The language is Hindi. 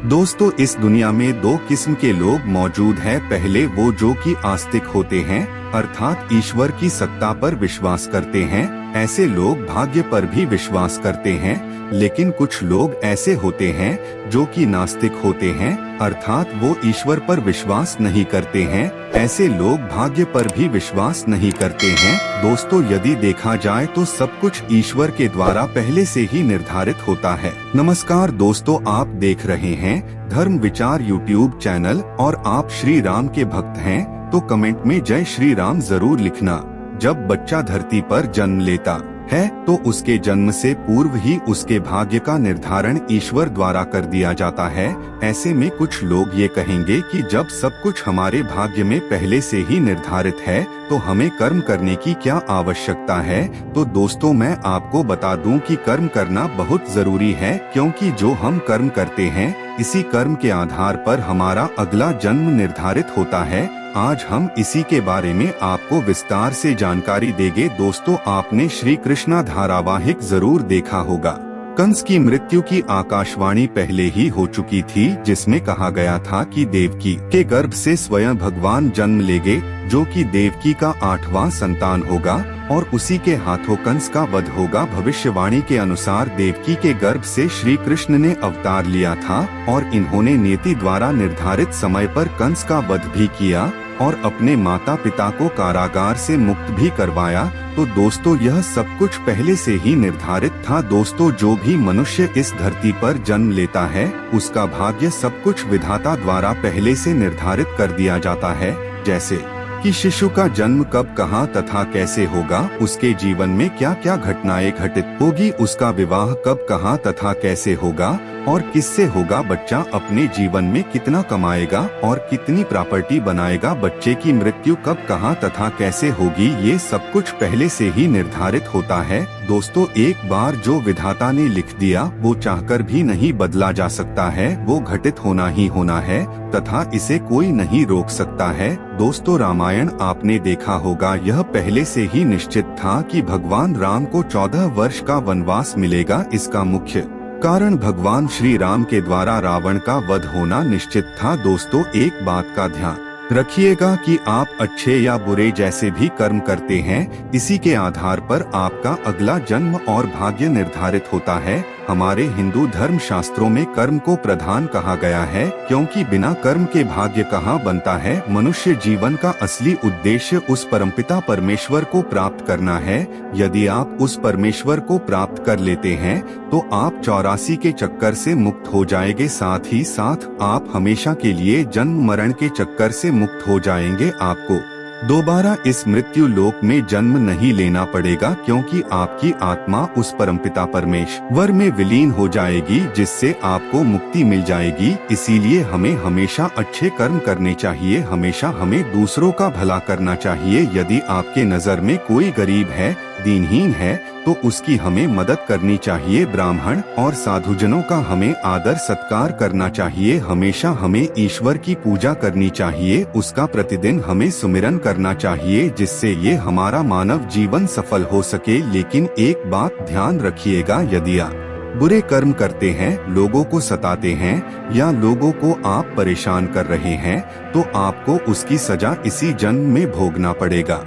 दोस्तों, इस दुनिया में दो किस्म के लोग मौजूद हैं। पहले वो जो कि आस्तिक होते हैं, अर्थात ईश्वर की सत्ता पर विश्वास करते हैं। ऐसे लोग भाग्य पर भी विश्वास करते हैं। लेकिन कुछ लोग ऐसे होते हैं जो कि नास्तिक होते हैं, अर्थात वो ईश्वर पर विश्वास नहीं करते हैं। ऐसे लोग भाग्य पर भी विश्वास नहीं करते हैं। दोस्तों, यदि देखा जाए तो सब कुछ ईश्वर के द्वारा पहले से ही निर्धारित होता है। नमस्कार दोस्तों, आप देख रहे हैं धर्म विचार यूट्यूब चैनल और आप श्री राम के भक्त हैं तो कमेंट में जय श्री राम जरूर लिखना। जब बच्चा धरती पर जन्म लेता है तो उसके जन्म से पूर्व ही उसके भाग्य का निर्धारण ईश्वर द्वारा कर दिया जाता है। ऐसे में कुछ लोग ये कहेंगे कि जब सब कुछ हमारे भाग्य में पहले से ही निर्धारित है तो हमें कर्म करने की क्या आवश्यकता है। तो दोस्तों, मैं आपको बता दूं कि कर्म करना बहुत जरूरी है, क्योंकि जो हम कर्म करते हैं इसी कर्म के आधार पर हमारा अगला जन्म निर्धारित होता है। आज हम इसी के बारे में आपको विस्तार से जानकारी देंगे। दोस्तों, आपने श्री कृष्णा धारावाहिक जरूर देखा होगा। कंस की मृत्यु की आकाशवाणी पहले ही हो चुकी थी, जिसमें कहा गया था कि देवकी के गर्भ से स्वयं भगवान जन्म लेंगे, जो कि देवकी का 8वां संतान होगा और उसी के हाथों कंस का वध होगा। भविष्यवाणी के अनुसार देवकी के गर्भ से श्री कृष्ण ने अवतार लिया था और इन्होंने नीति द्वारा निर्धारित समय पर कंस का वध भी किया और अपने माता पिता को कारागार से मुक्त भी करवाया। तो दोस्तों, यह सब कुछ पहले से ही निर्धारित था। दोस्तों, जो भी मनुष्य इस धरती पर जन्म लेता है उसका भाग्य सब कुछ विधाता द्वारा पहले से निर्धारित कर दिया जाता है। जैसे कि शिशु का जन्म कब, कहाँ तथा कैसे होगा, उसके जीवन में क्या क्या घटनाएं घटित होगी, उसका विवाह कब, कहाँ तथा कैसे होगा और किससे होगा, बच्चा अपने जीवन में कितना कमाएगा और कितनी प्रॉपर्टी बनाएगा, बच्चे की मृत्यु कब, कहाँ तथा कैसे होगी, ये सब कुछ पहले से ही निर्धारित होता है। दोस्तों, एक बार जो विधाता ने लिख दिया वो चाहकर भी नहीं बदला जा सकता है। वो घटित होना ही होना है तथा इसे कोई नहीं रोक सकता है। दोस्तों, रामायण आपने देखा होगा। यह पहले से ही निश्चित था कि भगवान राम को 14 वर्ष का वनवास मिलेगा। इसका मुख्य कारण भगवान श्री राम के द्वारा रावण का वध होना निश्चित था। दोस्तों, एक बात का ध्यान रखिएगा कि आप अच्छे या बुरे जैसे भी कर्म करते हैं, इसी के आधार पर आपका अगला जन्म और भाग्य निर्धारित होता है। हमारे हिंदू धर्म शास्त्रों में कर्म को प्रधान कहा गया है, क्योंकि बिना कर्म के भाग्य कहाँ बनता है। मनुष्य जीवन का असली उद्देश्य उस परमपिता परमेश्वर को प्राप्त करना है। यदि आप उस परमेश्वर को प्राप्त कर लेते हैं तो आप 84 के चक्कर से मुक्त हो जाएंगे। साथ ही साथ आप हमेशा के लिए जन्म मरण के चक्कर से मुक्त हो जाएंगे। आपको दोबारा इस मृत्यु लोक में जन्म नहीं लेना पड़ेगा, क्योंकि आपकी आत्मा उस परमपिता परमेश्वर में विलीन हो जाएगी, जिससे आपको मुक्ति मिल जाएगी। इसीलिए हमें हमेशा अच्छे कर्म करने चाहिए। हमेशा हमें दूसरों का भला करना चाहिए। यदि आपके नजर में कोई गरीब है, दीनहीन है, तो उसकी हमें मदद करनी चाहिए। ब्राह्मण और साधुजनों का हमें आदर सत्कार करना चाहिए। हमेशा हमें ईश्वर की पूजा करनी चाहिए। उसका प्रतिदिन हमें सुमिरन करना चाहिए, जिससे ये हमारा मानव जीवन सफल हो सके। लेकिन एक बात ध्यान रखिएगा, यदि आप बुरे कर्म करते हैं, लोगों को सताते हैं या लोगों को आप परेशान कर रहे हैं तो आपको उसकी सजा इसी जन्म में भोगना पड़ेगा।